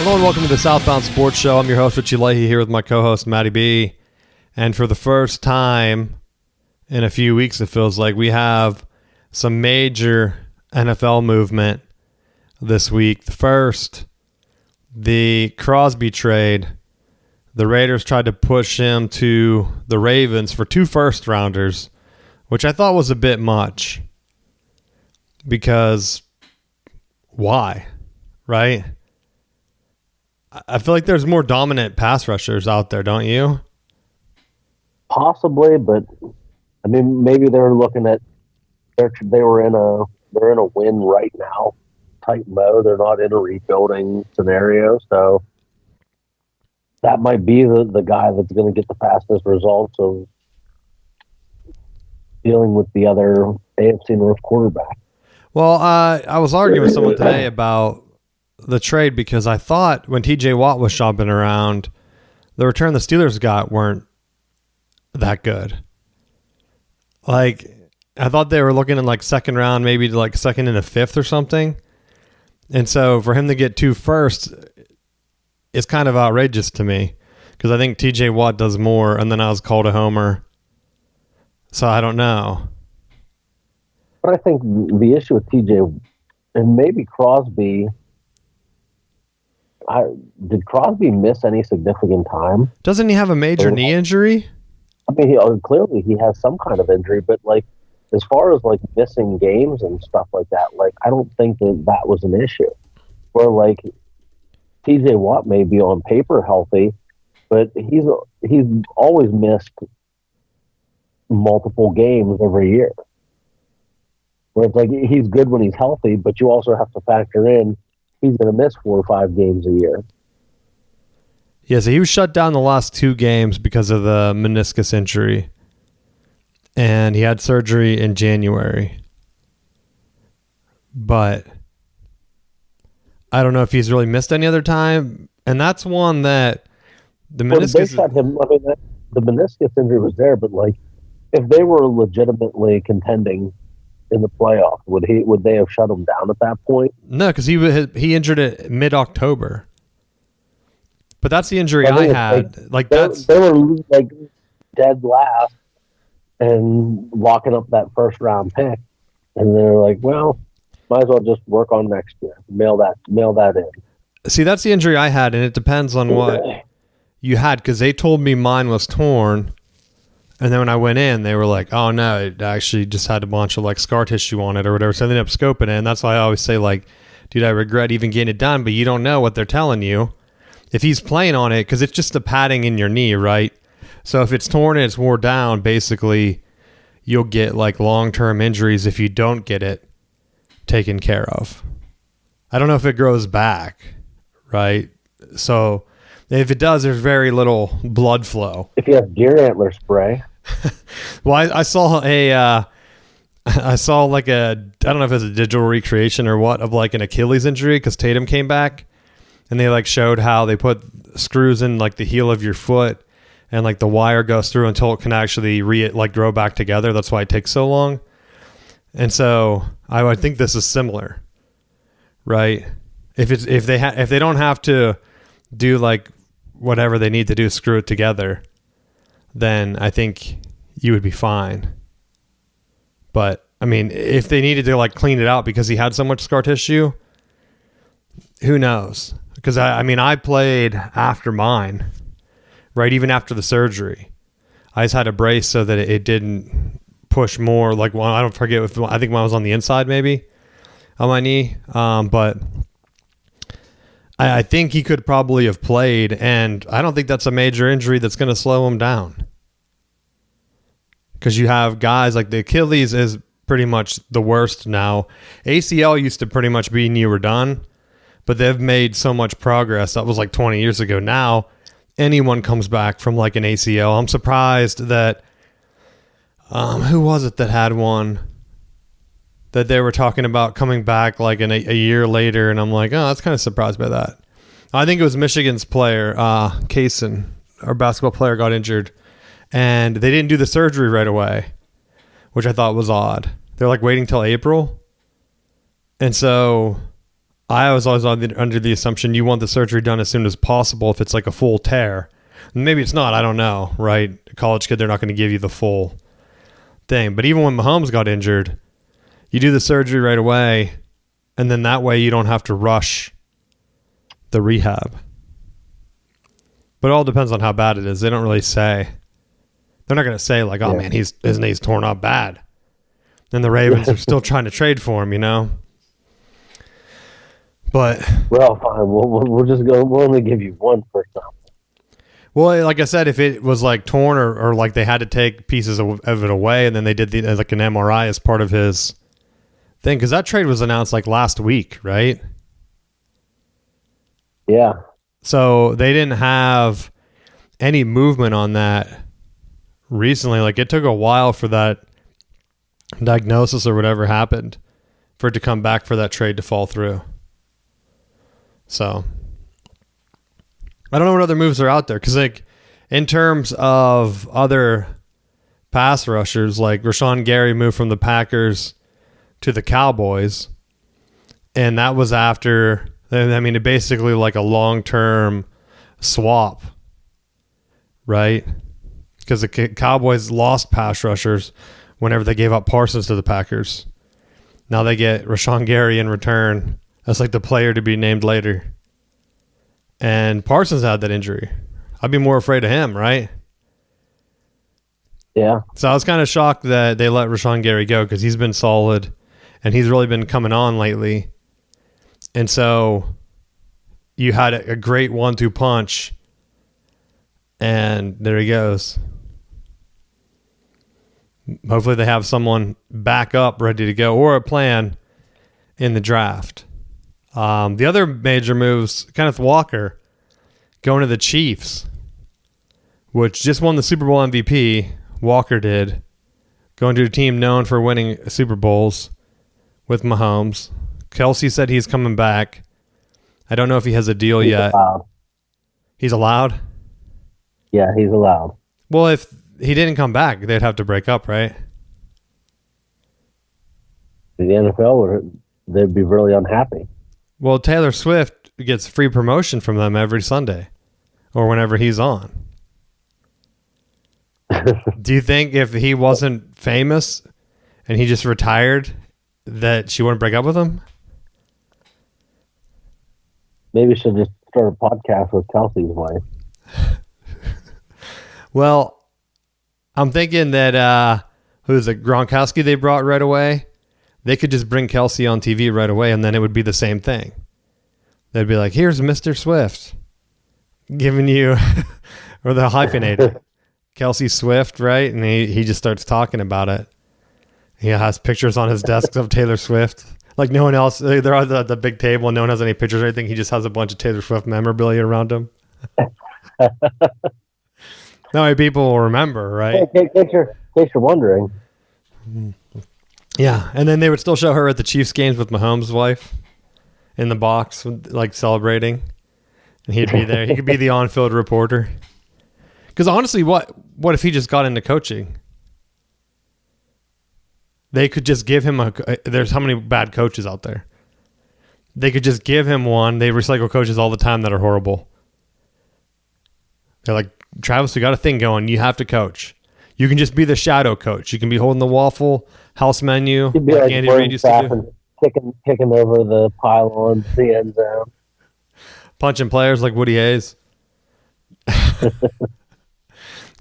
Hello and welcome to the Southbound Sports Show. I'm your host, Richie Leahy, here with my co-host, Matty B. And for the first time in a few weeks, it feels like we have some major NFL movement this week. The first, the Crosby trade. The Raiders tried to push him to the Ravens for 2 first-rounders, which I thought was a bit much. Because why? Right? I feel like there's more dominant pass rushers out there, don't you? Possibly, but I mean, maybe they're looking at they're in a win right now type mode. They're not in a rebuilding scenario, so that might be the guy that's going to get the fastest results of dealing with the other AFC North quarterback. Well, I was arguing with someone today about the trade because I thought when TJ Watt was shopping around, the return the Steelers got weren't that good. Like, I thought they were looking in like second round, maybe like second and a fifth or something. And so for him to get 2 firsts is kind of outrageous to me because I think TJ Watt does more, and then I was called a homer. So I don't know. But I think the issue with TJ and maybe Crosby. Did Crosby miss any significant time? Doesn't he have a major knee injury? I mean, clearly he has some kind of injury, but like as far as like missing games and stuff like that, like I don't think that was an issue. Where like TJ Watt may be on paper healthy, but he's always missed multiple games every year. Where it's like he's good when he's healthy, but you also have to factor in he's going to miss 4 or 5 games a year. Yeah, so he was shut down the last 2 games because of the meniscus injury. And he had surgery in January. But I don't know if he's really missed any other time. And that's one that the meniscus... Well, they shut him. I mean, the meniscus injury was there, but like if they were legitimately contending in the playoff, would they have shut him down at that point? No, because he injured it mid-October. But that's the injury I had. They were like dead last and locking up that first round pick, and they're like, well, might as well just work on next year. Mail that in. See, that's the injury I had, and it depends on what you had because they told me mine was torn. And then when I went in, they were like, oh, no, it actually just had a bunch of like scar tissue on it or whatever. So they ended up scoping it. And that's why I always say, like, dude, I regret even getting it done. But you don't know what they're telling you. If he's playing on it, because it's just the padding in your knee, right? So if it's torn and it's wore down, basically you'll get like long-term injuries if you don't get it taken care of. I don't know if it grows back, right? So if it does, there's very little blood flow. If you have deer antler spray. Well, I saw like I don't know if it's a digital recreation or what of like an Achilles injury because Tatum came back and they like showed how they put screws in like the heel of your foot and like the wire goes through until it can actually grow back together. That's why it takes so long. And so I would think this is similar, right? If they don't have to do like whatever they need to do to screw it together, then I think you would be fine. But, I mean, if they needed to, like, clean it out because he had so much scar tissue, who knows? Because, I played after mine, right? Even after the surgery. I just had a brace so that it didn't push more. Like, well, I don't forget. I think mine was on the inside, maybe, on my knee. But I think he could probably have played, and I don't think that's a major injury that's going to slow him down. Because you have guys like the Achilles is pretty much the worst now. ACL used to pretty much be you were done, but they've made so much progress. That was like 20 years ago. Now, anyone comes back from like an ACL. I'm surprised that, who was it that had one that they were talking about coming back like a year later, and I'm like, oh, that's kind of surprised by that. I think it was Michigan's player, Kaysen, our basketball player, got injured, and they didn't do the surgery right away, which I thought was odd. They're like waiting till April, and so I was always under the assumption you want the surgery done as soon as possible if it's like a full tear. Maybe it's not. I don't know, right? A college kid, they're not going to give you the full thing. But even when Mahomes got injured, you do the surgery right away, and then that way you don't have to rush the rehab. But it all depends on how bad it is. They don't really say. They're not going to say like, oh, man, his knee's torn up bad. And the Ravens are still trying to trade for him, you know? But well, fine. We'll just go. We'll only give you one first sample. Well, like I said, if it was like torn or like they had to take pieces of it away, and then they did like an MRI as part of his thing, because that trade was announced like last week, right? Yeah. So they didn't have any movement on that recently. Like it took a while for that diagnosis or whatever happened for it to come back for that trade to fall through. So I don't know what other moves are out there, because like in terms of other pass rushers, like Rashawn Gary moved from the Packers to the Cowboys, and that was after, I mean, it basically like a long-term swap, right? Because the Cowboys lost pass rushers whenever they gave up Parsons to the Packers. Now they get Rashawn Gary in return. That's like the player to be named later. And Parsons had that injury. I'd be more afraid of him, right? Yeah. So I was kind of shocked that they let Rashawn Gary go, because he's been solid and he's really been coming on lately. And so you had a great 1-2 punch, and there he goes. Hopefully they have someone back up ready to go, or a plan in the draft. The other major moves, Kenneth Walker going to the Chiefs, which just won the Super Bowl MVP. Walker did. Going to a team known for winning Super Bowls with Mahomes. Kelsey said he's coming back. I don't know if he has a deal yet. Allowed. He's allowed? Yeah, he's allowed. Well, if he didn't come back, they'd have to break up, right? The NFL, they'd be really unhappy. Well, Taylor Swift gets free promotion from them every Sunday or whenever he's on. Do you think if he wasn't famous and he just retired, that she wouldn't break up with him? Maybe she'll just start a podcast with Kelsey's wife. Well, I'm thinking that who's it, Gronkowski they brought right away? They could just bring Kelsey on TV right away, and then it would be the same thing. They'd be like, here's Mr. Swift giving you, or the hyphenated, Kelsey Swift, right? And he just starts talking about it. He has pictures on his desk of Taylor Swift. Like no one else, they're at the big table and no one has any pictures or anything. He just has a bunch of Taylor Swift memorabilia around him. That way people will remember, right? In case you're wondering. Yeah, and then they would still show her at the Chiefs games with Mahomes' wife in the box, like celebrating. And he'd be there. He could be the on-field reporter. Because honestly, what if he just got into coaching? They could just give him there's how many bad coaches out there? They could just give him one. They recycle coaches all the time that are horrible. They're like, Travis, we got a thing going. You have to coach. You can just be the shadow coach. You can be holding the Waffle House menu like Andy Reid used to do. Kicking over the pylon, the end zone. Punching players like Woody Hayes.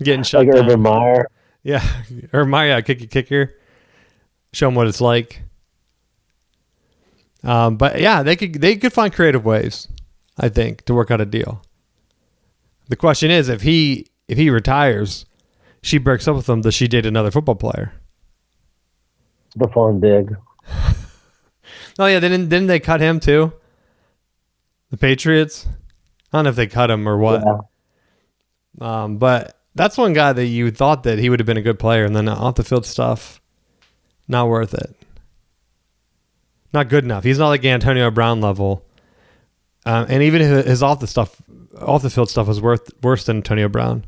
Getting shut like down. Urban Meyer. Yeah, Urban Meyer, kicker. Show them what it's like. But yeah, they could find creative ways, I think, to work out a deal. The question is, if he retires, she breaks up with him, does she date another football player? Stephon Diggs. Oh yeah, didn't they cut him too? The Patriots? I don't know if they cut him or what. Yeah. But that's one guy that you thought that he would have been a good player, and then off the field stuff, not worth it. Not good enough. He's not like Antonio Brown level. And even his off the field stuff was worse than Antonio Brown,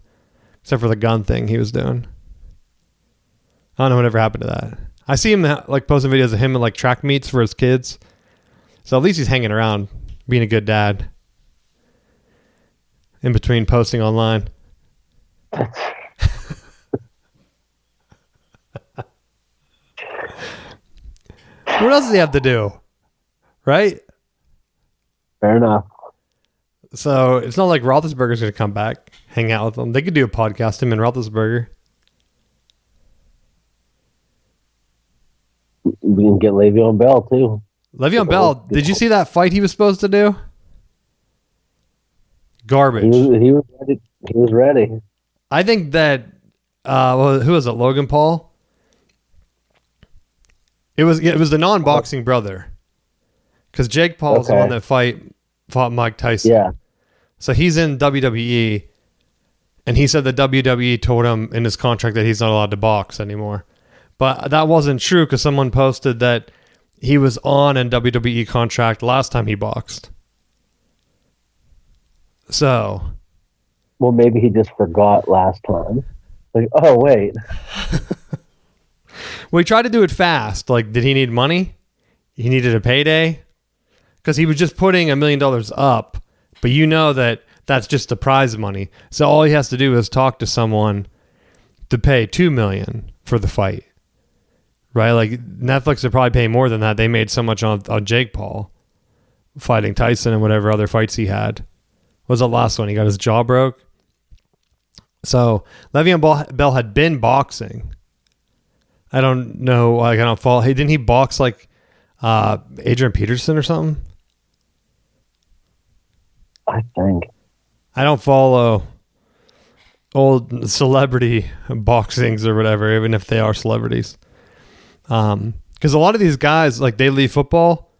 except for the gun thing he was doing. I don't know whatever happened to that. I see him like posting videos of him at like track meets for his kids, So at least he's hanging around, being a good dad in between posting online. What else does he have to do? Right? Fair enough. So it's not like Roethlisberger's going to come back, hang out with them. They could do a podcast, him and Roethlisberger. We can get Le'Veon Bell, too. Le'Veon Bell, did you see that fight he was supposed to do? Garbage. He was ready. He was ready. I think that, who was it, Logan Paul? It was the non-boxing brother. Because Jake Paul's the one that fought Mike Tyson. Yeah. So he's in WWE, and he said the WWE told him in his contract that he's not allowed to box anymore. But that wasn't true because someone posted that he was on a WWE contract last time he boxed. So. Well, maybe he just forgot last time. Like, oh, wait. Well, he tried to do it fast. Like, did he need money? He needed a payday? Because he was just putting $1 million up. But you know that that's just the prize money. So all he has to do is talk to someone to pay $2 million for the fight. Right? Like, Netflix would probably pay more than that. They made so much on Jake Paul fighting Tyson and whatever other fights he had. What was the last one? He got his jaw broke. So Le'Veon Bell had been boxing. I don't know. Like, I don't follow. Hey, didn't he box like Adrian Peterson or something? I think. I don't follow old celebrity boxings or whatever, even if they are celebrities. Because a lot of these guys, like, they leave football,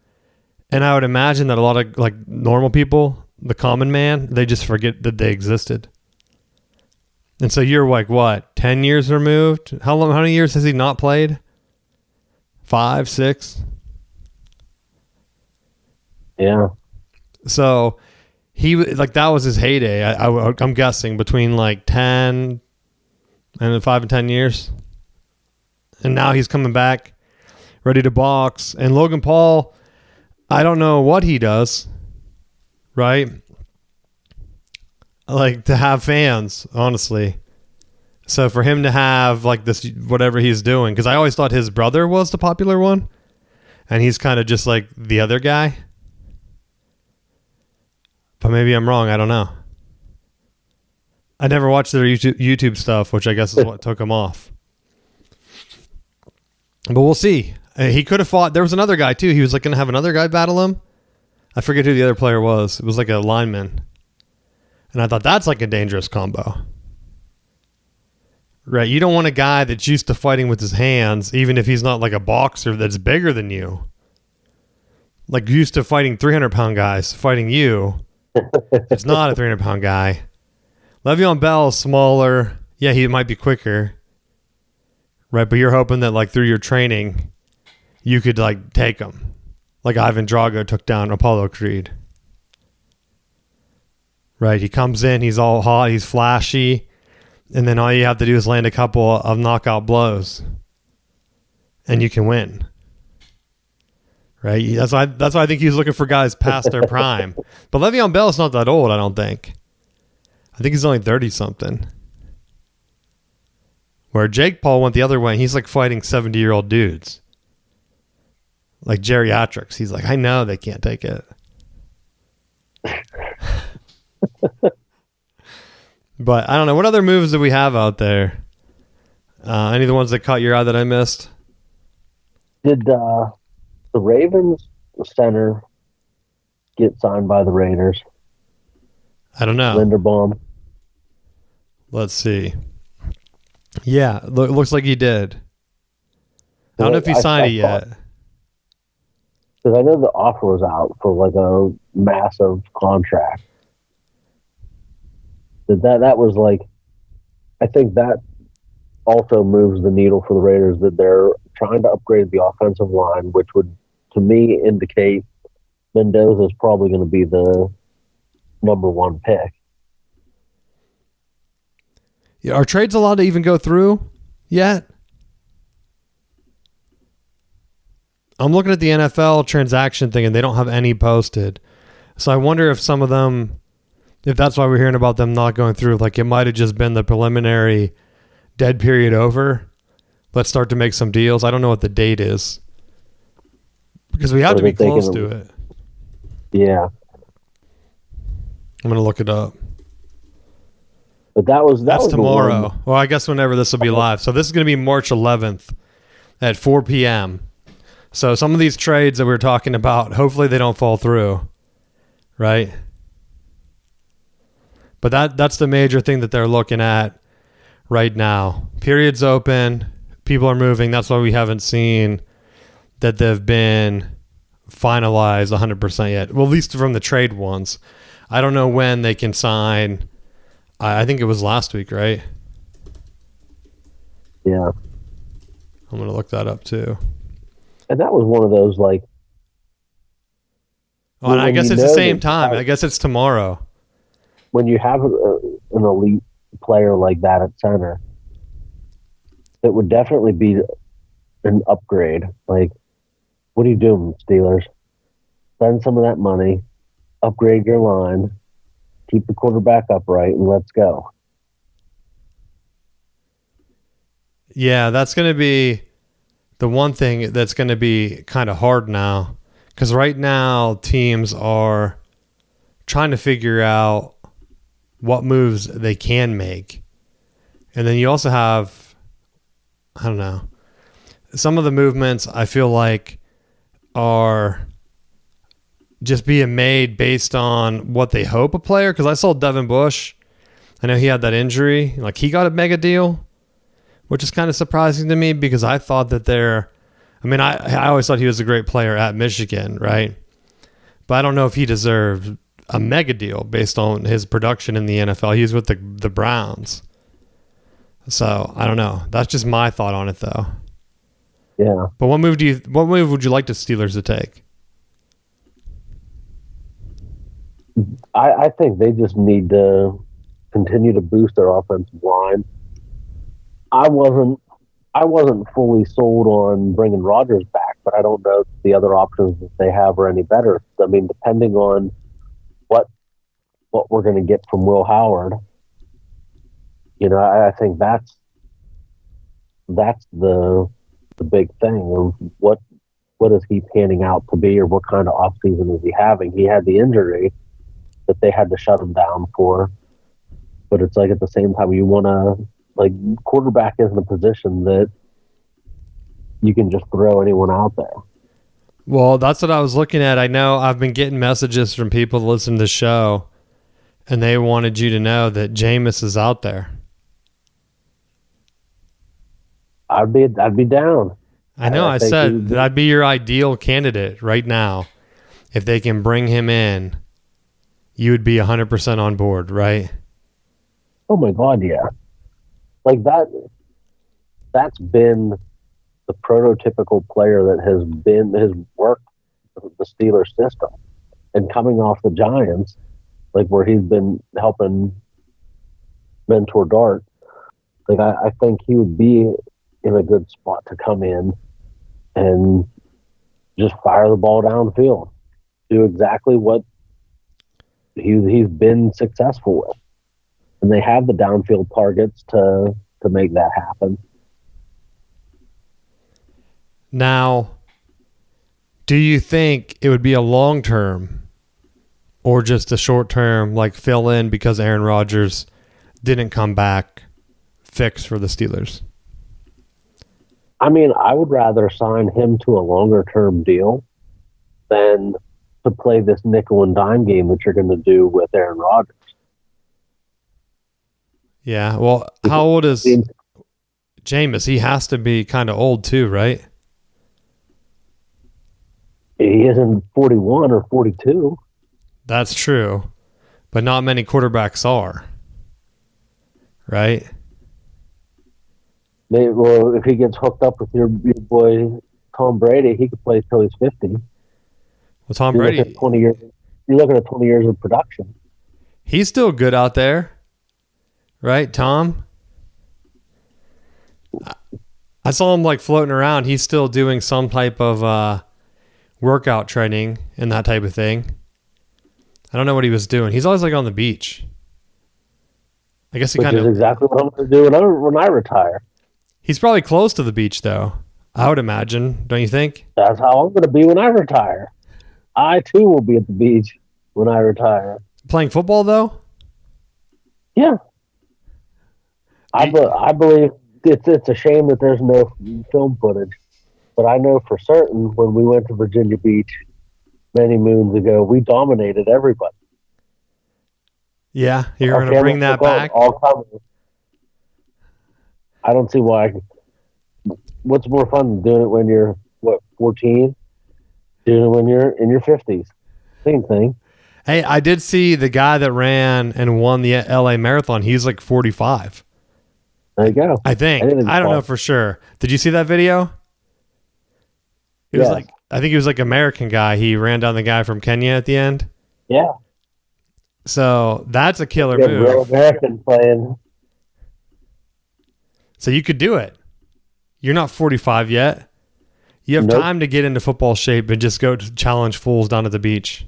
and I would imagine that a lot of like normal people, the common man, they just forget that they existed. And so you're like, what, 10 years removed? How many years has he not played? 5, 6? Yeah. So he, like, that was his heyday. I'm guessing between like 10 and 5 and 10 years. And now he's coming back ready to box. And Logan Paul, I don't know what he does, right? Like, to have fans, honestly. So for him to have like this, whatever he's doing, because I always thought his brother was the popular one, and he's kind of just like the other guy. But maybe I'm wrong. I don't know. I never watched their YouTube stuff, which I guess is what took him off. But we'll see. He could have fought. There was another guy too. He was like going to have another guy battle him. I forget who the other player was. It was like a lineman. And I thought that's like a dangerous combo. Right. You don't want a guy that's used to fighting with his hands, even if he's not like a boxer that's bigger than you. Like, used to fighting 300-pound guys, fighting you. It's not a 300-pound guy. Le'Veon Bell is smaller. Yeah, he might be quicker. Right. But you're hoping that, like, through your training, you could, like, take him. Like Ivan Drago took down Apollo Creed. Right, he comes in, he's all hot, he's flashy, and then all you have to do is land a couple of knockout blows, and you can win. Right, that's why I think he's looking for guys past their prime. But Le'Veon Bell's not that old, I don't think. I think he's only 30-something. Where Jake Paul went the other way, he's like fighting 70-year-old dudes. Like geriatrics. He's like, I know they can't take it. But I don't know. What other moves do we have out there? Any of the ones that caught your eye that I missed? Did the Ravens center get signed by the Raiders? I don't know. Linderbaum. Let's see. Yeah, looks like he did. I don't know if he signed it yet. Because I know the offer was out for like a massive contract. That was like, I think that also moves the needle for the Raiders, that they're trying to upgrade the offensive line, which would, to me, indicate Mendoza is probably going to be the number one pick. Yeah, are trades allowed to even go through yet? I'm looking at the NFL transaction thing, and they don't have any posted. So I wonder if some of them, if that's why we're hearing about them not going through, like it might have just been the preliminary dead period over. Let's start to make some deals. I don't know what the date is because we have to be close to it. Yeah. I'm going to look it up. But that's tomorrow. Well, I guess whenever this will be live. So this is going to be March 11th at 4 p.m. So some of these trades that we were talking about, hopefully they don't fall through, right? But that's the major thing that they're looking at right now. Period's open. People are moving. That's why we haven't seen that they've been finalized 100% yet. Well, at least from the trade ones. I don't know when they can sign. I think it was last week, right? Yeah. I'm going to look that up too. And that was one of those like. Oh, and I guess it's the same time. I guess it's tomorrow. When you have an elite player like that at center, it would definitely be an upgrade. Like, what are you doing, Steelers? Spend some of that money, upgrade your line, keep the quarterback upright, and let's go. Yeah, that's going to be the one thing that's going to be kind of hard now. Because right now, teams are trying to figure out what moves they can make. And then you also have, I don't know, some of the movements I feel like are just being made based on what they hope a player. Because I saw Devin Bush. I know he had that injury. Like, he got a mega deal, which is kind of surprising to me because I thought that I always thought he was a great player at Michigan, right? But I don't know if he deserved a mega deal based on his production in the NFL. He was with the Browns. So, I don't know. That's just my thought on it, though. Yeah. But what move would you like the Steelers to take? I think they just need to continue to boost their offensive line. I wasn't fully sold on bringing Rodgers back, but I don't know if the other options that they have are any better. I mean, depending on what we're going to get from Will Howard, I think that's the big thing of what is he panning out to be, or what kind of offseason is he having. He had the injury that they had to shut him down for, but it's like at the same time you want to, like, quarterback isn't a position that you can just throw anyone out there. Well, that's what I was looking at. I know I've been getting messages from people that listen to the show, and they wanted you to know that Jameis is out there. I'd be down. I know. I said that'd be your ideal candidate right now. If they can bring him in, you would be 100% on board, right? Oh my God, yeah. Like that's been the prototypical player that has worked the Steelers system. And coming off the Giants, like where he's been helping mentor Dart, like I think he would be in a good spot to come in and just fire the ball downfield. Do exactly what he's been successful with. And they have the downfield targets to make that happen. Now, do you think it would be a long-term or just a short-term, like fill in because Aaron Rodgers didn't come back, fix for the Steelers? I mean, I would rather sign him to a longer-term deal than to play this nickel and dime game that you're going to do with Aaron Rodgers. Yeah, well, how old is Jameis? He has to be kind of old too, right? He isn't 41 or 42. That's true, but not many quarterbacks are, right? Well, if he gets hooked up with your boy Tom Brady, he could play till he's 50. Well, Tom Brady, you're looking at 20 years of production. He's still good out there, right, Tom? I saw him like floating around. He's still doing some type of workout training and that type of thing. I don't know what he was doing. He's always like on the beach. I guess Which is exactly what I'm going to do when I retire. He's probably close to the beach, though. I would imagine. Don't you think? That's how I'm going to be when I retire. I, too, will be at the beach when I retire. Playing football, though? Yeah. I believe it's a shame that there's no film footage. But I know for certain when we went to Virginia Beach many moons ago, we dominated everybody. Yeah, you're going to bring that back? I don't see why. What's more fun than doing it when you're, 14? Doing it when you're in your 50s. Same thing. Hey, I did see the guy that ran and won the LA Marathon. He's like 45. There you go. I think. I don't know for sure. Did you see that video? It was like, I think he was like an American guy. He ran down the guy from Kenya at the end. Yeah. So that's a killer move. Real American playing. So you could do it. You're not 45 yet. You have time to get into football shape and just go to challenge fools down at the beach.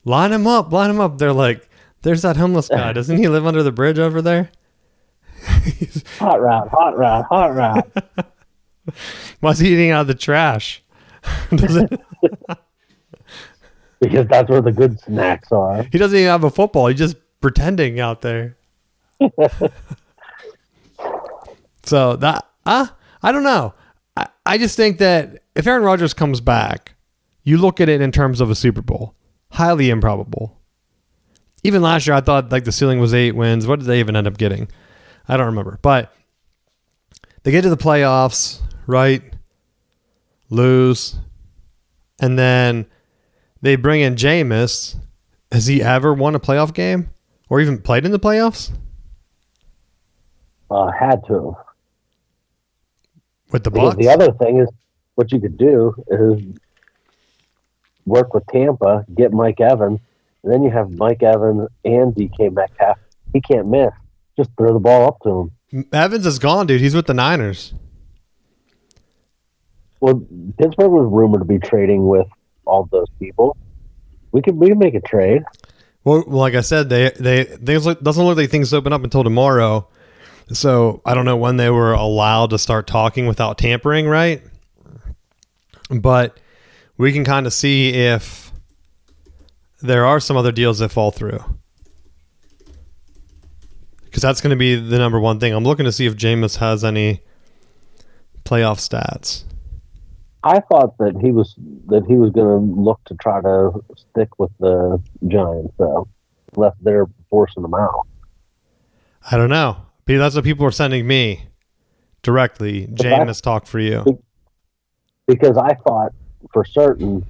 Line him up. They're like, there's that homeless guy. Doesn't he live under the bridge over there? Hot route. Why's he eating out of the trash? Because that's where the good snacks are. He doesn't even have a football. He's just pretending out there. So that, I don't know. I just think that if Aaron Rodgers comes back, you look at it in terms of a Super Bowl. Highly improbable. Even last year, I thought like the ceiling was 8 wins. What did they even end up getting? I don't remember. But they get to the playoffs, right? Lose. And then they bring in Jameis. Has he ever won a playoff game? Or even played in the playoffs? Had to. With the Bucs? The other thing is, what you could do is work with Tampa, get Mike Evans, and then you have Mike Evans and DK Metcalf. He can't miss. Just throw the ball up to him. Evans is gone, dude. He's with the Niners. Well, Pittsburgh was rumored to be trading with all those people. We can make a trade. Well, like I said, they doesn't look like things open up until tomorrow. So I don't know when they were allowed to start talking without tampering, right? But we can kind of see if there are some other deals that fall through. Because that's going to be the number one thing. I'm looking to see if Jameis has any playoff stats. I thought that he was going to look to try to stick with the Giants, though, unless they're forcing them out. I don't know. That's what people are sending me directly. Jameis talk for you. Because I thought for certain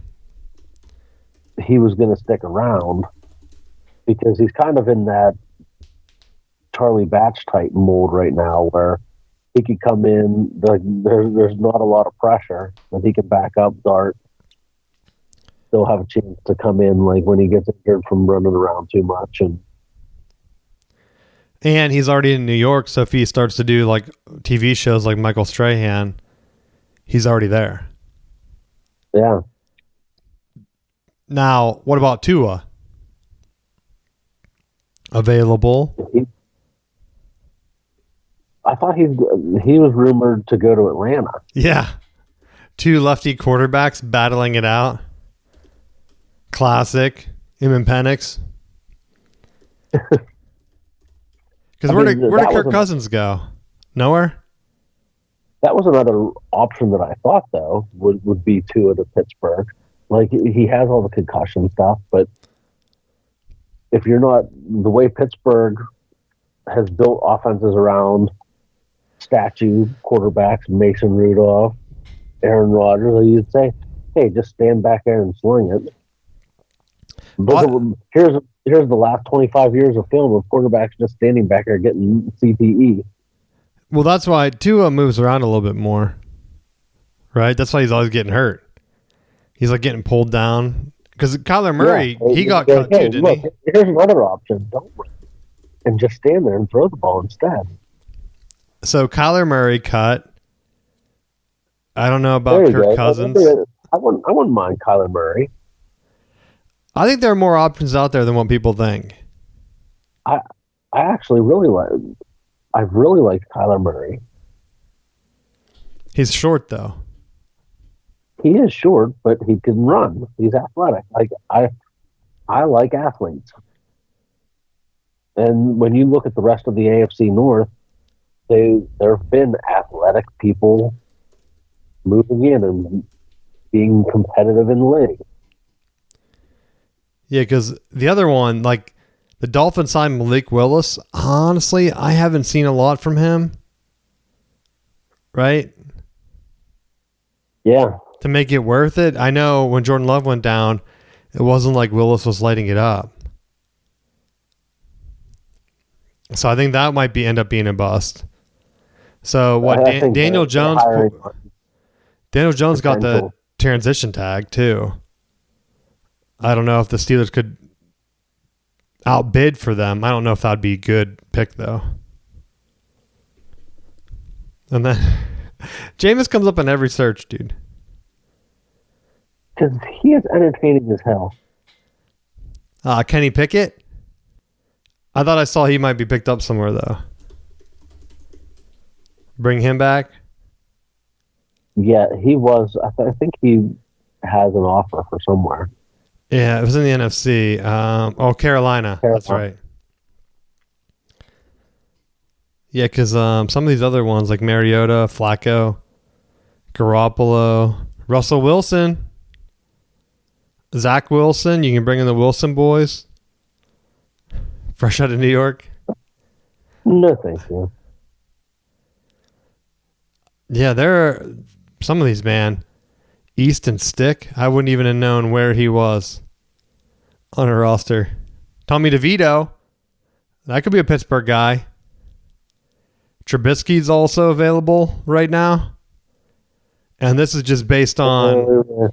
he was going to stick around because he's kind of in that Charlie Batch type mold right now where he could come in, there's not a lot of pressure, but he can back up, dart, still have a chance to come in like when he gets injured from running around too much. And he's already in New York, so if he starts to do like TV shows like Michael Strahan, he's already there. Yeah. Now, what about Tua? Available? I thought he was rumored to go to Atlanta. Yeah. 2 lefty quarterbacks battling it out. Classic. Him and Penix. Because where did Kirk Cousins go? Nowhere? That was another option that I thought, though, would be Tua to Pittsburgh. Like, he has all the concussion stuff, but if you're not, the way Pittsburgh has built offenses around statue quarterbacks, Mason Rudolph, Aaron Rodgers, you'd say, hey, just stand back there and sling it. But here's the last 25 years of film of quarterbacks just standing back there getting CTE. Well, that's why Tua moves around a little bit more, right? That's why he's always getting hurt. He's like getting pulled down. Because Kyler Murray, he got cut too, didn't he? Here's another option. Don't run. And just stand there and throw the ball instead. So Kyler Murray cut. I don't know about Kirk Cousins. I wouldn't mind Kyler Murray. I think there are more options out there than what people think. I actually really like. I really liked Kyler Murray. He's short though. He is short, but he can run. He's athletic. Like I like athletes. And when you look at the rest of the AFC North, there have been athletic people moving in and being competitive in the league. Yeah, because the other one, like the Dolphins signed Malik Willis. Honestly, I haven't seen a lot from him. Right? Yeah. To make it worth it. I know when Jordan Love went down, it wasn't like Willis was lighting it up. So I think that might end up being a bust. So what? Daniel Jones. Daniel Jones got the transition tag too. I don't know if the Steelers could outbid for them. I don't know if that'd be a good pick though. And then Jameis comes up in every search, dude. Because he is entertaining as hell. Kenny Pickett? I thought I saw he might be picked up somewhere, though. Bring him back? Yeah, he was. I think he has an offer for somewhere. Yeah, it was in the NFC. Carolina. That's right. Yeah, because some of these other ones, like Mariota, Flacco, Garoppolo, Russell Wilson, Zach Wilson, you can bring in the Wilson boys. Fresh out of New York. No, thank you. Yeah, there are some of these, man. Easton Stick, I wouldn't even have known where he was on a roster. Tommy DeVito, that could be a Pittsburgh guy. Trubisky's also available right now. And this is just based on...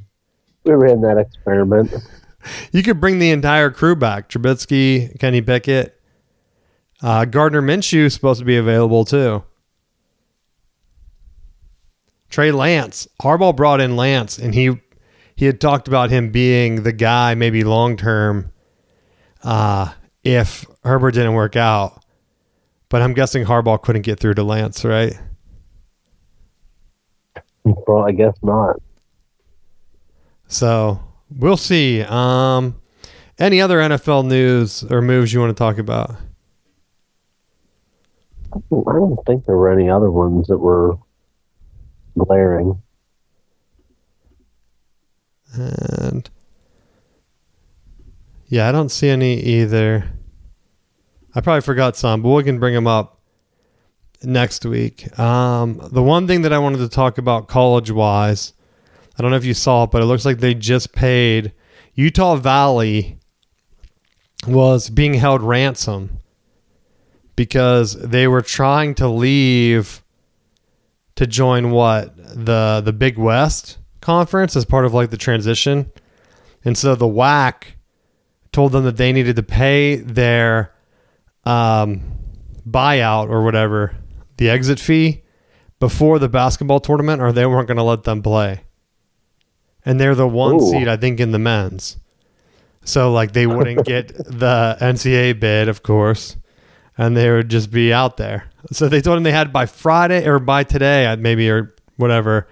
We ran that experiment. You could bring the entire crew back. Trubisky, Kenny Pickett. Gardner Minshew is supposed to be available too. Trey Lance. Harbaugh brought in Lance, and he had talked about him being the guy maybe long-term if Herbert didn't work out. But I'm guessing Harbaugh couldn't get through to Lance, right? Well, I guess not. So we'll see. Any other NFL news or moves you want to talk about? I don't think there were any other ones that were glaring. And yeah, I don't see any either. I probably forgot some, but we can bring them up next week. The one thing that I wanted to talk about college-wise, I don't know if you saw it, but it looks like they just paid. Utah Valley was being held ransom because they were trying to leave to join the Big West Conference as part of like the transition. And so the WAC told them that they needed to pay their buyout or whatever, the exit fee, before the basketball tournament, or they weren't going to let them play. And they're the one seed, I think, in the men's. So, like, they wouldn't get the NCAA bid, of course, and they would just be out there. So they told them they had by Friday or by today, maybe, or whatever.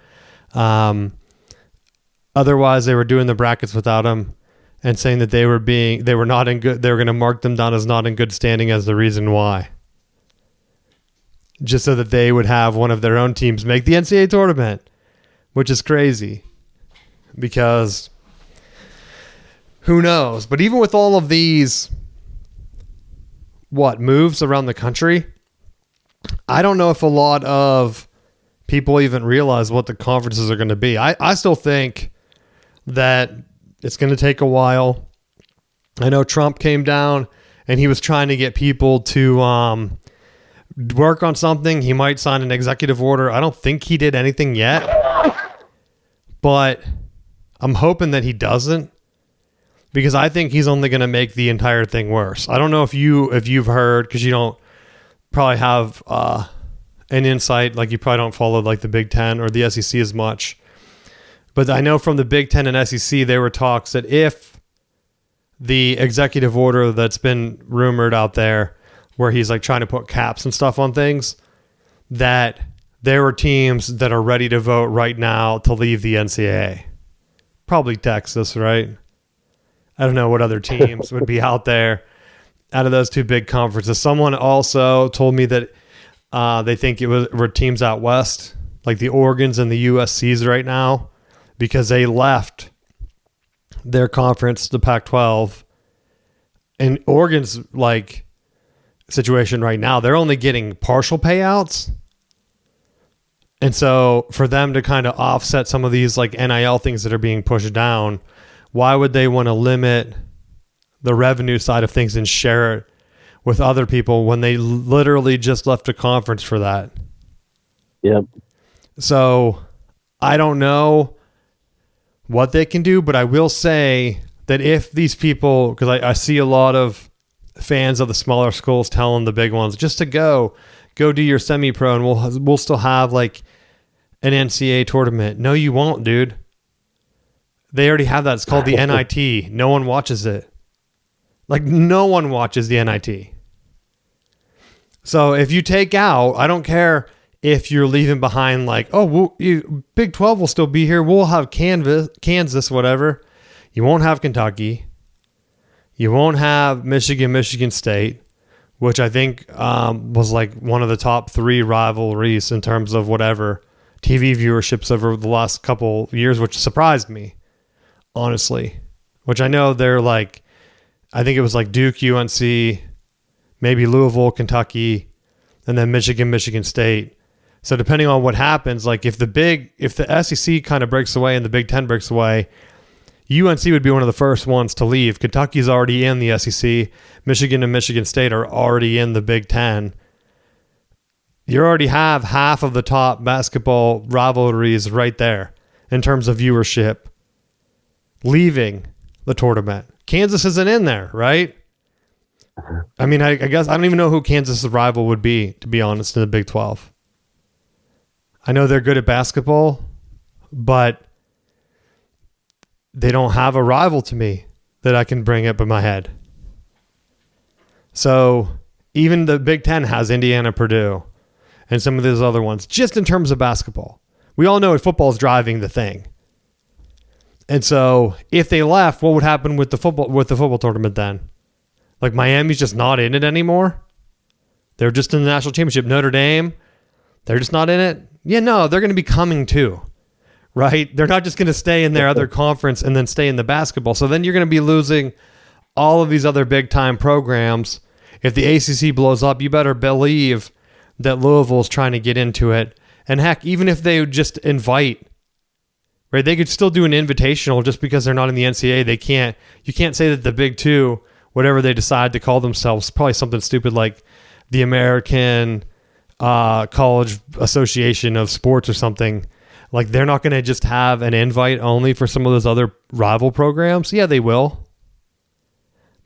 Otherwise, they were doing the brackets without them and saying that they were not in good. They were going to mark them down as not in good standing as the reason why. Just so that they would have one of their own teams make the NCAA tournament, which is crazy. Because who knows? But even with all of these moves around the country, I don't know if a lot of people even realize what the conferences are going to be. I still think that it's going to take a while. I know Trump came down and he was trying to get people to work on something. He might sign an executive order. I don't think he did anything yet, but I'm hoping that he doesn't, because I think he's only going to make the entire thing worse. I don't know if you've heard, because you don't probably have an insight, like you probably don't follow like the Big Ten or the SEC as much. But I know from the Big Ten and SEC, there were talks that if the executive order that's been rumored out there, where he's like trying to put caps and stuff on things, that there are teams that are ready to vote right now to leave the NCAA. Probably Texas, right? I don't know what other teams would be out there out of those two big conferences. Someone also told me that they think were teams out west, like the Oregons and the USCs right now, because they left their conference, the Pac-12. And Oregon's like situation right now, they're only getting partial payouts. And so for them to kind of offset some of these like NIL things that are being pushed down, why would they want to limit the revenue side of things and share it with other people when they literally just left a conference for that? Yep. So I don't know what they can do, but I will say that if these people, because I see a lot of fans of the smaller schools telling the big ones just to go do your semi-pro and we'll still have like an NCAA tournament. No, you won't, dude. They already have that. It's called the NIT. No one watches it. Like, no one watches the NIT. So if you take out, I don't care if you're leaving behind like, Big 12 will still be here. We'll have Kansas, whatever. You won't have Kentucky. You won't have Michigan State, which I think was like one of the top 3 rivalries in terms of whatever TV viewerships over the last couple years, which surprised me, honestly. Which I know they're like, I think it was like Duke, UNC, maybe Louisville, Kentucky, and then Michigan State. So depending on what happens, like if the SEC kind of breaks away and the Big Ten breaks away, UNC would be one of the first ones to leave. Kentucky's already in the SEC. Michigan and Michigan State are already in the Big Ten. You already have half of the top basketball rivalries right there in terms of viewership leaving the tournament. Kansas isn't in there, right? I mean, I guess I don't even know who Kansas' rival would be, to be honest, in the Big 12. I know they're good at basketball, but they don't have a rival to me that I can bring up in my head. So even the Big Ten has Indiana, Purdue, and some of those other ones, just in terms of basketball. We all know football is driving the thing. And so if they left, what would happen with the football tournament then? Like Miami's just not in it anymore? They're just in the national championship. Notre Dame, they're just not in it? Yeah, no, they're going to be coming too, right? They're not just going to stay in their other conference and then stay in the basketball. So then you're going to be losing all of these other big time programs. If the ACC blows up, you better believe that Louisville's trying to get into it. And heck, even if they would just invite, right, they could still do an invitational just because they're not in the NCAA. You can't say that the Big Two, whatever they decide to call themselves, probably something stupid like the American College Association of Sports or something. Like they're not going to just have an invite only for some of those other rival programs. Yeah, they will.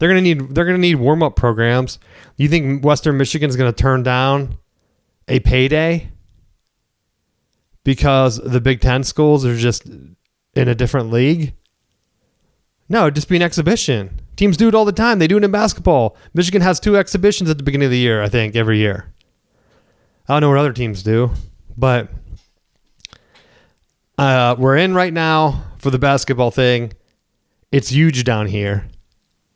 They're going to need warm-up programs. You think Western Michigan's going to turn down a payday because the Big Ten schools are just in a different league? No, it'd just be an exhibition. Teams do it all the time. They do it in basketball. Michigan has 2 exhibitions at the beginning of the year, I think, every year. I don't know what other teams do, but we're in right now for the basketball thing. It's huge down here.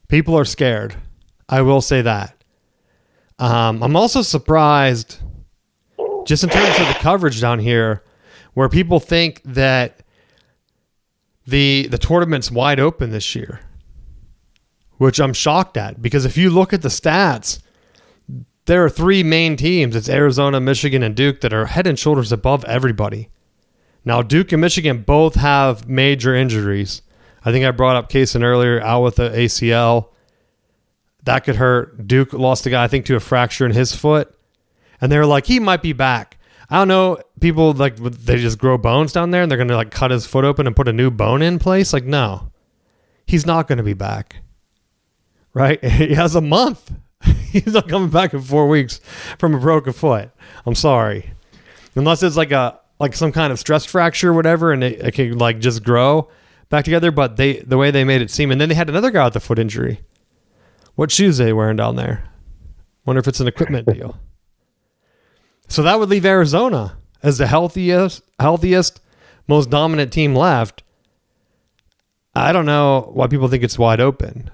People are scared. I will say that. I'm also surprised, just in terms of the coverage down here, where people think that the tournament's wide open this year, which I'm shocked at, because if you look at the stats, there are 3 main teams. It's Arizona, Michigan, and Duke that are head and shoulders above everybody. Now, Duke and Michigan both have major injuries. I think I brought up Kaysen earlier, out with the ACL. That could hurt. Duke lost a guy, I think, to a fracture in his foot. And they're like, he might be back. I don't know. People, like, they just grow bones down there and they're going to, like, cut his foot open and put a new bone in place. Like, no. He's not going to be back. Right? He has a month. He's not coming back in 4 weeks from a broken foot. I'm sorry. Unless it's like a like some kind of stress fracture or whatever, and it could like just grow back together. But the way they made it seem, and then they had another guy with a foot injury. What shoes are they wearing down there? Wonder if it's an equipment deal. So that would leave Arizona as the healthiest, most dominant team left. I don't know why people think it's wide open,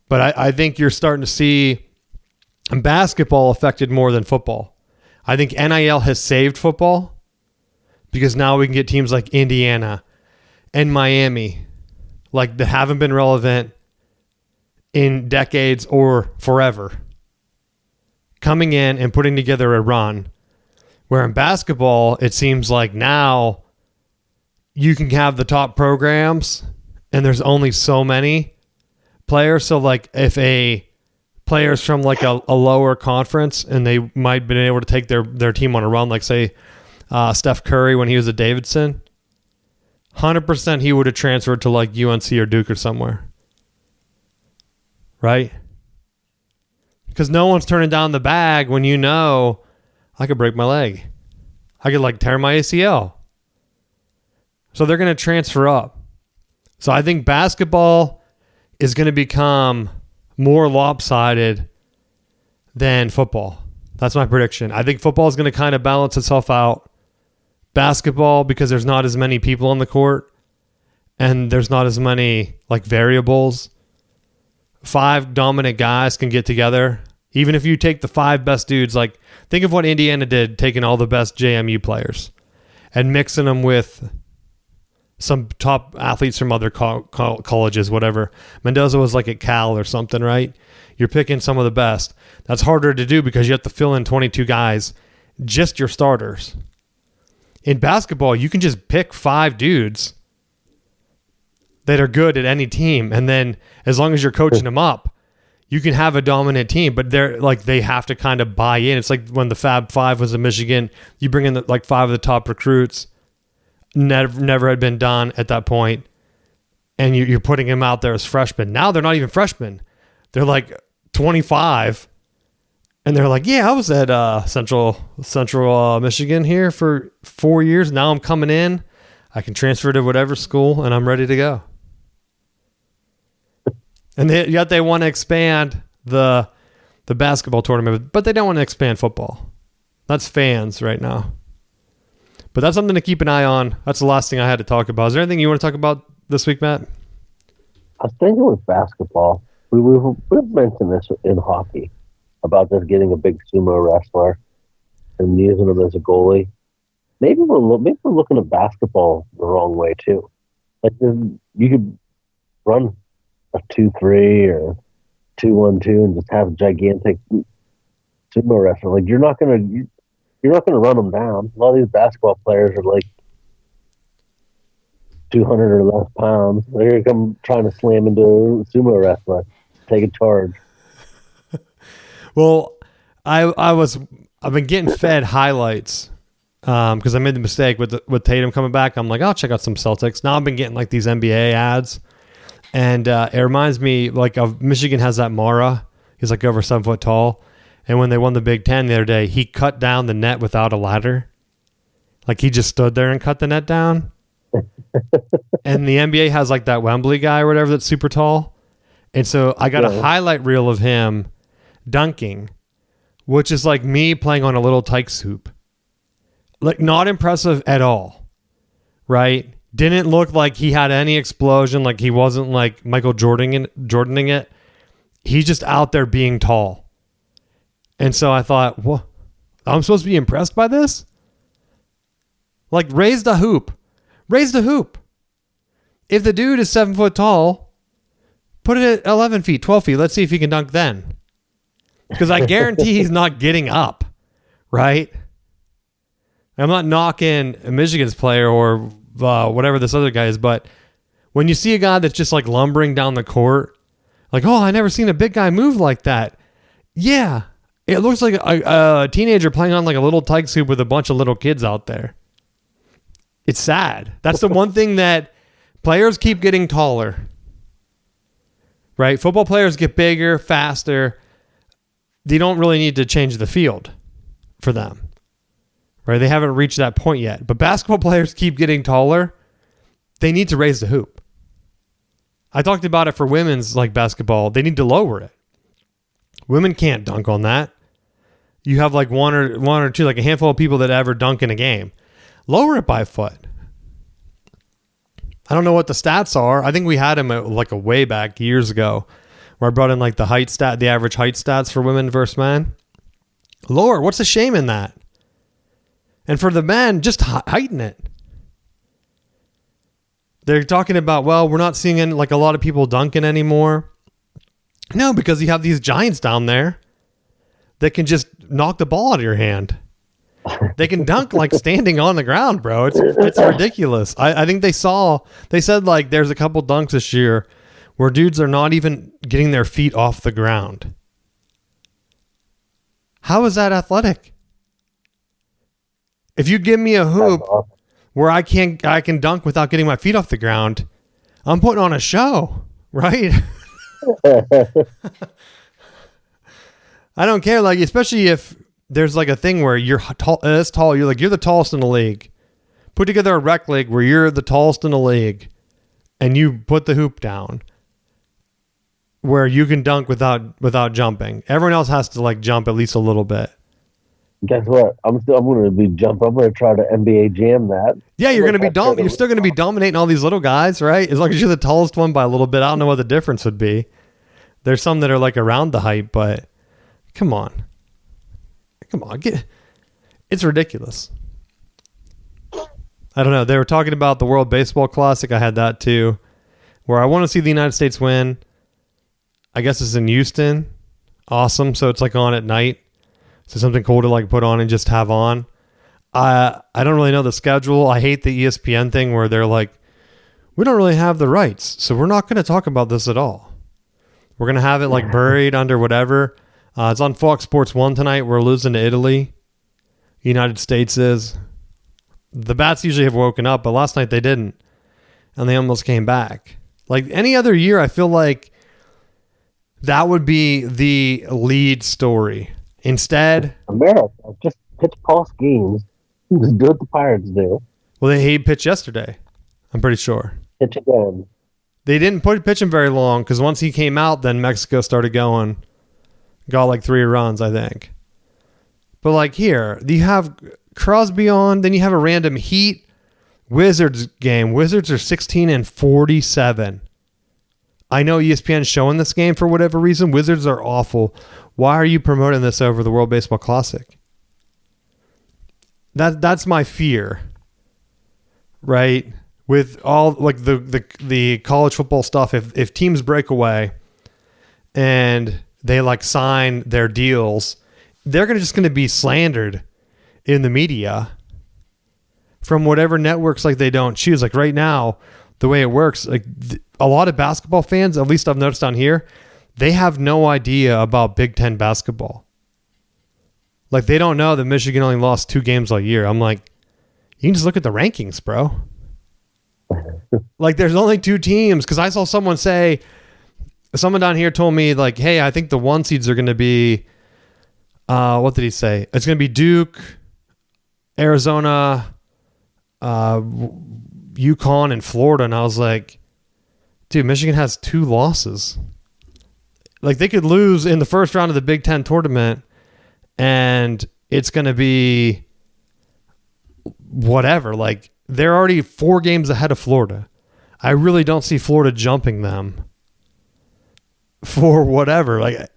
but I think you're starting to see basketball affected more than football. I think NIL has saved football because now we can get teams like Indiana and Miami, like that haven't been relevant in decades or forever, coming in and putting together a run. Where in basketball, it seems like now you can have the top programs and there's only so many players. So like if a player's from like a lower conference and they might have been able to take their team on a run, like say Steph Curry when he was at Davidson, 100% he would have transferred to like UNC or Duke or somewhere. Right? Because no one's turning down the bag when you know I could break my leg. I could like tear my ACL. So they're going to transfer up. So I think basketball is going to become more lopsided than football. That's my prediction. I think football is going to kind of balance itself out. Basketball, because there's not as many people on the court and there's not as many like variables. 5 dominant guys can get together. Even if you take the 5 best dudes, like think of what Indiana did, taking all the best JMU players and mixing them with some top athletes from other colleges, whatever. Mendoza was like at Cal or something, right? You're picking some of the best. That's harder to do because you have to fill in 22 guys, just your starters. In basketball, you can just pick 5 dudes that are good at any team, and then as long as you're coaching them up, you can have a dominant team. But they're like they have to kind of buy in. It's like when the Fab Five was in Michigan, you bring in like 5 of the top recruits. Never had been done at that point, and you're putting them out there as freshmen. Now they're not even freshmen; they're like 25, and they're like, "Yeah, I was at Central Michigan here for 4 years. Now I'm coming in. I can transfer to whatever school, and I'm ready to go." And yet they want to expand the basketball tournament, but they don't want to expand football. That's fans right now. But that's something to keep an eye on. That's the last thing I had to talk about. Is there anything you want to talk about this week, Matt? I was thinking with basketball, we've mentioned this in hockey about just getting a big sumo wrestler and using him as a goalie. Maybe we're looking at basketball the wrong way too. Like you could run a 2-3 or 2-1-2 and just have a gigantic sumo wrestler. Like you're not gonna run them down. A lot of these basketball players are like 200 or less pounds. They're gonna come trying to slam into a sumo wrestler, take a charge. Well, I've been getting fed highlights because I made the mistake with Tatum coming back. I'm like, I'll check out some Celtics. Now I've been getting like these NBA ads, and it reminds me like of Michigan has that Mara. He's like over 7 foot tall, and when they won the Big Ten the other day, he cut down the net without a ladder. Like he just stood there and cut the net down. And the NBA has like that Wembley guy or whatever that's super tall, and so I got a highlight reel of him dunking, which is like me playing on a little Tykes hoop. Like not impressive at all, right? Didn't look like he had any explosion. Like he wasn't like Michael Jordaning it. He's just out there being tall. And so I thought, well, I'm supposed to be impressed by this? Like raise the hoop. Raise the hoop. If the dude is 7 foot tall, put it at 11 feet, 12 feet. Let's see if he can dunk then. Because I guarantee he's not getting up, right? I'm not knocking Michigan's player or whatever this other guy is, but when you see a guy that's just like lumbering down the court, like, oh, I never seen a big guy move like that. Yeah, it looks like a teenager playing on like a little Tykes hoop with a bunch of little kids out there. It's sad. That's the one thing that players keep getting taller, right? Football players get bigger, faster. They don't really need to change the field for them, right? They haven't reached that point yet. But basketball players keep getting taller. They need to raise the hoop. I talked about it for women's like basketball. They need to lower it. Women can't dunk on that. You have like one or two, like a handful of people that ever dunk in a game. Lower it by a foot. I don't know what the stats are. I think we had them like a way back years ago where I brought in like the average height stats for women versus men. Lower. What's the shame in that? And for the men, just heighten it. They're talking about, well, we're not seeing like a lot of people dunking anymore. No, because you have these giants down there that can just knock the ball out of your hand. They can dunk like standing on the ground, bro. It's ridiculous. I think they said like there's a couple dunks this year where dudes are not even getting their feet off the ground. How is that athletic? If you give me a hoop where I can dunk without getting my feet off the ground, I'm putting on a show, right? I don't care, like especially if there's like a thing where you're tall, you're the tallest in the league. Put together a rec league where you're the tallest in the league, and you put the hoop down where you can dunk without jumping. Everyone else has to like jump at least a little bit. Guess what? I'm going to be jumping. I'm going to try to NBA Jam that. Yeah, you're going to be You're still going to be dominating all these little guys, right? As long as you're the tallest one by a little bit. I don't know what the difference would be. There's some that are like around the height, but come on, it's ridiculous. I don't know. They were talking about the World Baseball Classic. I had that too, where I want to see the United States win. I guess it's in Houston. Awesome. So it's like on at night. So something cool to like put on and just have on. I don't really know the schedule. I hate the ESPN thing where they're like, we don't really have the rights, so we're not going to talk about this at all. We're going to have it like buried under whatever. It's on Fox Sports 1 tonight. We're losing to Italy. United States is. The Bats usually have woken up, but last night they didn't. And they almost came back. Like any other year, I feel like that would be the lead story. Instead, America, just pitch past games. Just do what the Pirates do. Well, he pitched yesterday. I'm pretty sure. Pitch again. They didn't pitch him very long because once he came out, then Mexico started going. Got like 3 runs, I think. But like here, you have Crosby on, then you have a random Heat Wizards game. Wizards are 16-47. I know ESPN's showing this game for whatever reason. Wizards are awful. Why are you promoting this over the World Baseball Classic? That's my fear, right? With all like the college football stuff, if teams break away and they like sign their deals, they're just going to be slandered in the media from whatever networks like they don't choose. Like right now, the way it works, like a lot of basketball fans, at least I've noticed down here, they have no idea about Big Ten basketball. Like they don't know that Michigan only lost 2 games all year. I'm like, you can just look at the rankings, bro. Like there's only 2 teams. Because I saw someone down here told me like, hey, I think the 1 seeds are going to be, what did he say? It's going to be Duke, Arizona, UConn, and Florida. And I was like, dude, Michigan has 2 losses. Like they could lose in the first round of the Big Ten tournament and it's going to be whatever. Like they're already 4 games ahead of Florida. I really don't see Florida jumping them for whatever. Like,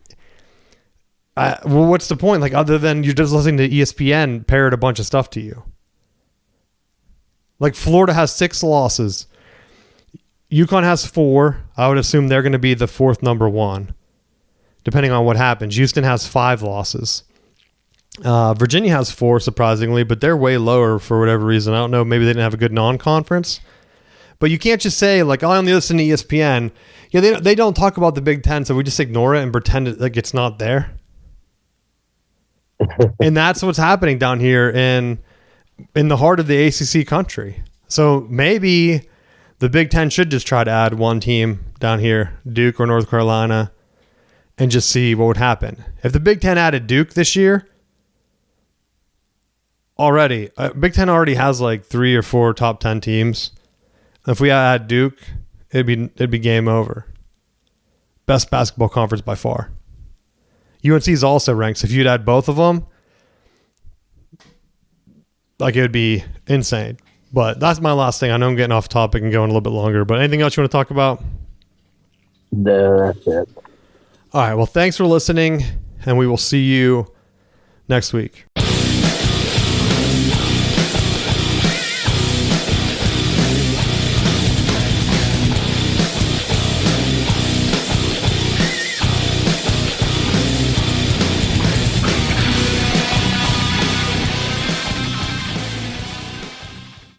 well, what's the point? Like other than you're just listening to ESPN parrot a bunch of stuff to you. Like Florida has 6 losses. UConn has 4. I would assume they're going to be the 4th number 1, depending on what happens. Houston has 5 losses. Virginia has 4, surprisingly, but they're way lower for whatever reason. I don't know. Maybe they didn't have a good non-conference. But you can't just say, like, I only listen to ESPN. Yeah, they don't talk about the Big Ten, so we just ignore it and pretend it, like it's not there. And that's what's happening down here in the heart of the ACC country. So maybe the Big Ten should just try to add 1 team down here, Duke or North Carolina, and just see what would happen. If the Big Ten added Duke this year, already. Big Ten already has like 3 or 4 top 10 teams. If we add Duke, it'd be game over. Best basketball conference by far. UNC is also ranked. So if you'd add both of them, like it would be insane. But that's my last thing. I know I'm getting off topic and going a little bit longer. But anything else you want to talk about? No, that's it. All right. Well, thanks for listening, and we will see you next week.